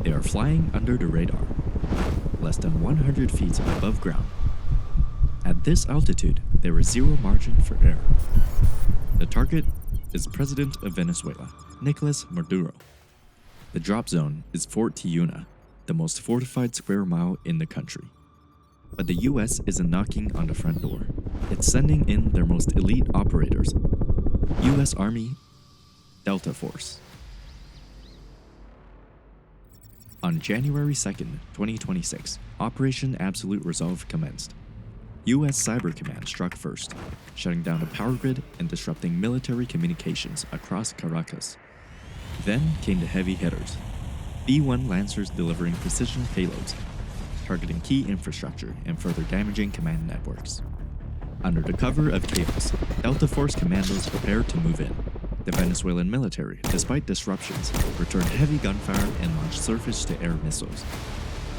They are flying under the radar, less than 100 feet above ground. At this altitude, there is zero margin for error. The target is President of Venezuela, Nicolás Maduro. The drop zone is Fort Tiuna, the most fortified square mile in the country. But the US isn't knocking on the front door. It's sending in their most elite operators, US Army Delta Force. On January 2nd, 2026, Operation Absolute Resolve commenced. US Cyber Command struck first, shutting down the power grid and disrupting military communications across Caracas. Then came the heavy hitters, B-1 Lancers delivering precision payloads, targeting key infrastructure and further damaging command networks. Under the cover of chaos, Delta Force commandos prepared to move in. The Venezuelan military, despite disruptions, returned heavy gunfire and launched surface-to-air missiles.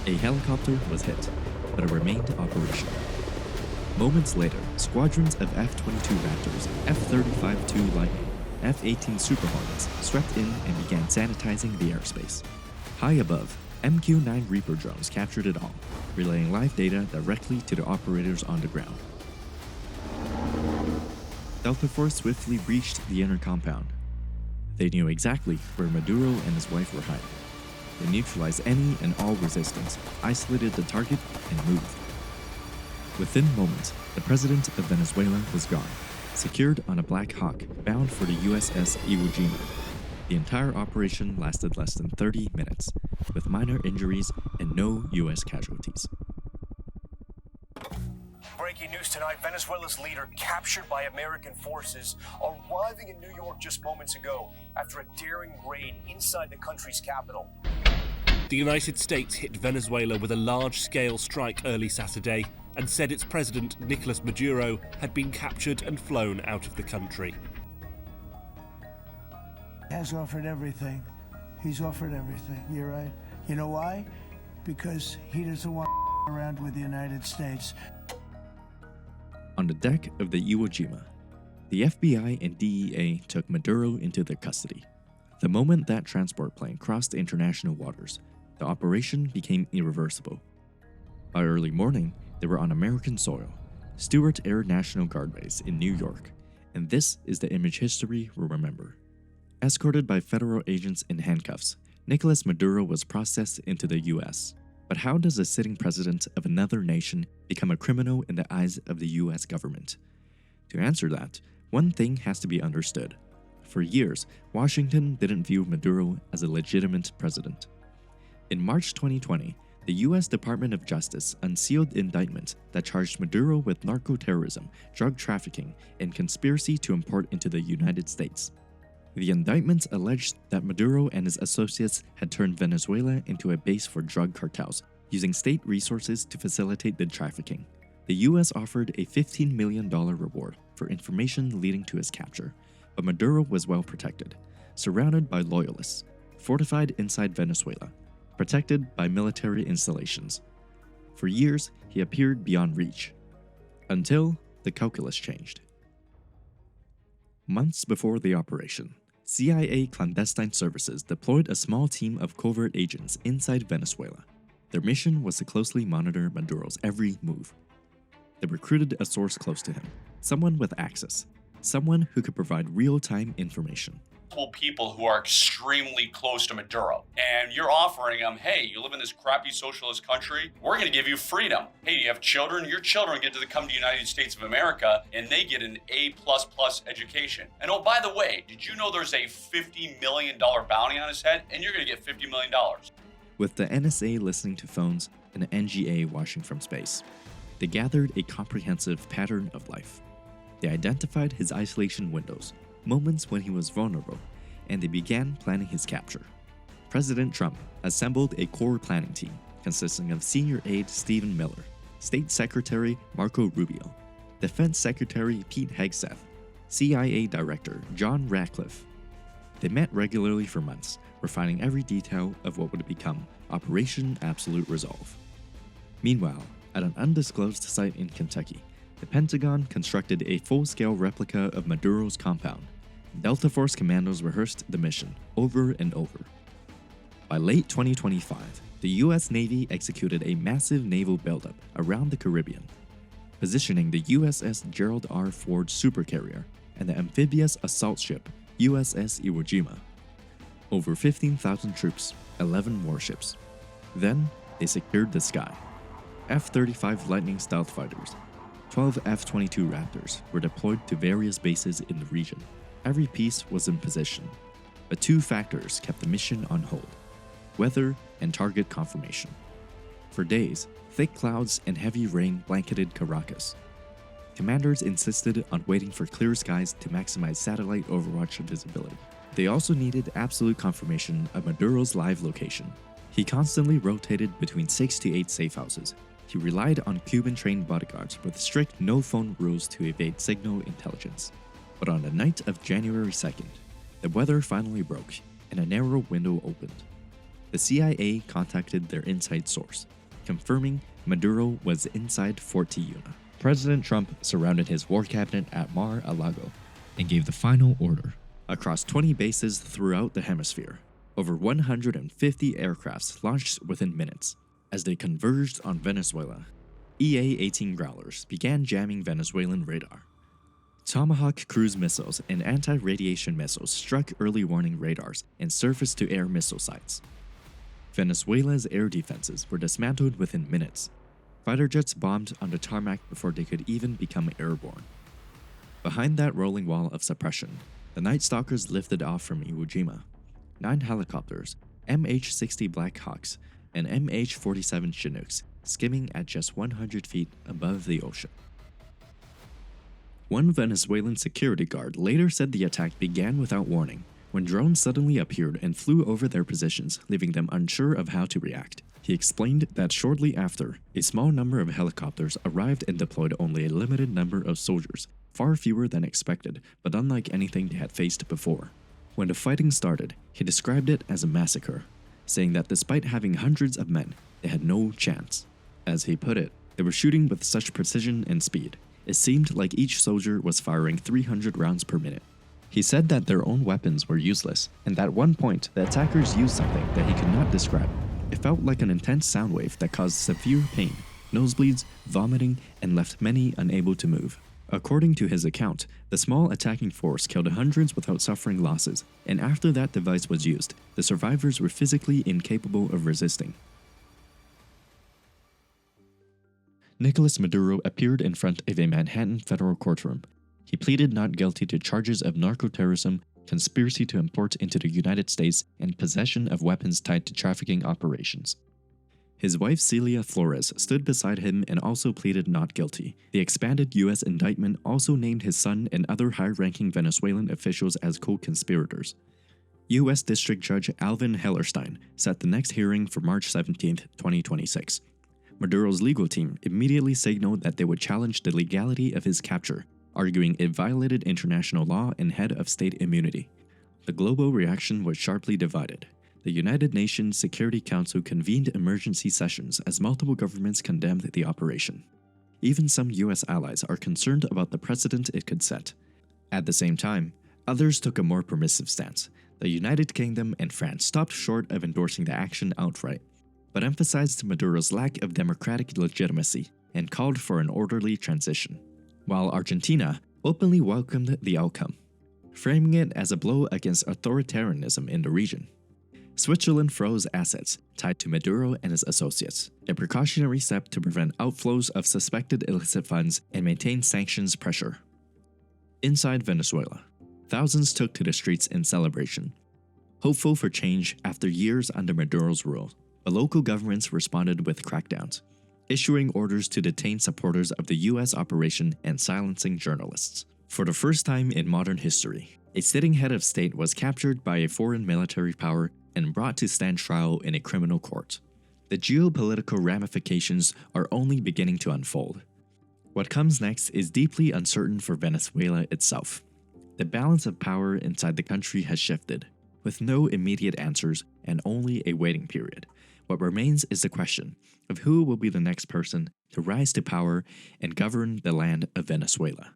A helicopter was hit, but it remained operational. Moments later, squadrons of F-22 Raptors, F-35-2 Lightning, F-18 Super Hornets swept in and began sanitizing the airspace. High above, MQ-9 Reaper drones captured it all, relaying live data directly to the operators on the ground. Delta Force swiftly breached the inner compound. They knew exactly where Maduro and his wife were hiding. They neutralized any and all resistance, isolated the target, and moved. Within moments, the president of Venezuela was gone, secured on a Black Hawk bound for the USS Iwo Jima. The entire operation lasted less than 30 minutes, with minor injuries and no US casualties. Breaking news tonight, Venezuela's leader captured by American forces, arriving in New York just moments ago after a daring raid inside the country's capital. The United States hit Venezuela with a large-scale strike early Saturday and said its president, Nicolás Maduro, had been captured and flown out of the country. Has offered everything. He's offered everything. You're right. You know why? Because he doesn't want around with the United States. On the deck of the Iwo Jima, the FBI and DEA took Maduro into their custody. The moment that transport plane crossed international waters, the operation became irreversible. By early morning, they were on American soil, Stewart Air National Guard Base in New York, and this is the image history will remember. Escorted by federal agents in handcuffs, Nicolás Maduro was processed into the US. But how does a sitting president of another nation become a criminal in the eyes of the US government? To answer that, one thing has to be understood. For years, Washington didn't view Maduro as a legitimate president. In March 2020, the US Department of Justice unsealed indictment that charged Maduro with narco-terrorism, drug trafficking, and conspiracy to import into the United States. The indictments alleged that Maduro and his associates had turned Venezuela into a base for drug cartels, using state resources to facilitate the trafficking. The US offered a $15 million reward for information leading to his capture, but Maduro was well protected, surrounded by loyalists, fortified inside Venezuela, protected by military installations. For years, he appeared beyond reach, until the calculus changed. Months before the operation, CIA clandestine services deployed a small team of covert agents inside Venezuela. Their mission was to closely monitor Maduro's every move. They recruited a source close to him, someone with access, someone who could provide real-time information. People who are extremely close to Maduro, and you're offering them, hey, you live in this crappy socialist country, we're going to give you freedom. Hey, you have children, your children get to come to the United States of America and they get an A++ education. And oh, by the way, did you know there's a $50 million bounty on his head, and you're going to get $50 million. With the NSA listening to phones and the NGA watching from space, they gathered a comprehensive pattern of life. They identified his isolation windows, moments when he was vulnerable, and they began planning his capture. President Trump assembled a core planning team consisting of Senior Aide Stephen Miller, State Secretary Marco Rubio, Defense Secretary Pete Hegseth, CIA Director John Ratcliffe. They met regularly for months, refining every detail of what would become Operation Absolute Resolve. Meanwhile, at an undisclosed site in Kentucky, the Pentagon constructed a full-scale replica of Maduro's compound. Delta Force commandos rehearsed the mission over and over. By late 2025, the US Navy executed a massive naval buildup around the Caribbean, positioning the USS Gerald R. Ford supercarrier and the amphibious assault ship USS Iwo Jima. Over 15,000 troops, 11 warships. Then, they secured the sky. F-35 Lightning stealth fighters, 12 F-22 Raptors were deployed to various bases in the region. Every piece was in position, but two factors kept the mission on hold: weather and target confirmation. For days, thick clouds and heavy rain blanketed Caracas. Commanders insisted on waiting for clear skies to maximize satellite overwatch visibility. They also needed absolute confirmation of Maduro's live location. He constantly rotated between 6 to 8 safe houses. He relied on Cuban-trained bodyguards with strict no-phone rules to evade signal intelligence. But on the night of January 2nd, the weather finally broke and a narrow window opened. The CIA contacted their inside source, confirming Maduro was inside Fort Tiuna. President Trump surrounded his war cabinet at Mar-a-Lago and gave the final order. Across 20 bases throughout the hemisphere, over 150 aircrafts launched within minutes. As they converged on Venezuela, EA-18 Growlers began jamming Venezuelan radar. Tomahawk cruise missiles and anti-radiation missiles struck early warning radars and surface-to-air missile sites. Venezuela's air defenses were dismantled within minutes. Fighter jets bombed on the tarmac before they could even become airborne. Behind that rolling wall of suppression, the Night Stalkers lifted off from Iwo Jima. 9 helicopters, MH-60 Black Hawks, and MH-47 Chinooks skimming at just 100 feet above the ocean. One Venezuelan security guard later said the attack began without warning, when drones suddenly appeared and flew over their positions, leaving them unsure of how to react. He explained that shortly after, a small number of helicopters arrived and deployed only a limited number of soldiers, far fewer than expected, but unlike anything they had faced before. When the fighting started, he described it as a massacre, saying that despite having hundreds of men, they had no chance. As he put it, they were shooting with such precision and speed. It seemed like each soldier was firing 300 rounds per minute. He said that their own weapons were useless, and at one point, the attackers used something that he could not describe. It felt like an intense sound wave that caused severe pain, nosebleeds, vomiting, and left many unable to move. According to his account, the small attacking force killed hundreds without suffering losses, and after that device was used, the survivors were physically incapable of resisting. Nicolás Maduro appeared in front of a Manhattan federal courtroom. He pleaded not guilty to charges of narco-terrorism, conspiracy to import into the United States, and possession of weapons tied to trafficking operations. His wife Celia Flores stood beside him and also pleaded not guilty. The expanded U.S. indictment also named his son and other high-ranking Venezuelan officials as co-conspirators. U.S. District Judge Alvin Hellerstein set the next hearing for March 17, 2026. Maduro's legal team immediately signaled that they would challenge the legality of his capture, arguing it violated international law and head of state immunity. The global reaction was sharply divided. The United Nations Security Council convened emergency sessions as multiple governments condemned the operation. Even some US allies are concerned about the precedent it could set. At the same time, others took a more permissive stance. The United Kingdom and France stopped short of endorsing the action outright, but emphasized Maduro's lack of democratic legitimacy and called for an orderly transition, while Argentina openly welcomed the outcome, framing it as a blow against authoritarianism in the region. Switzerland froze assets tied to Maduro and his associates, a precautionary step to prevent outflows of suspected illicit funds and maintain sanctions pressure. Inside Venezuela, thousands took to the streets in celebration, hopeful for change after years under Maduro's rule. But local governments responded with crackdowns, issuing orders to detain supporters of the US operation and silencing journalists. For the first time in modern history, a sitting head of state was captured by a foreign military power and brought to stand trial in a criminal court. The geopolitical ramifications are only beginning to unfold. What comes next is deeply uncertain for Venezuela itself. The balance of power inside the country has shifted, with no immediate answers and only a waiting period. What remains is the question of who will be the next person to rise to power and govern the land of Venezuela.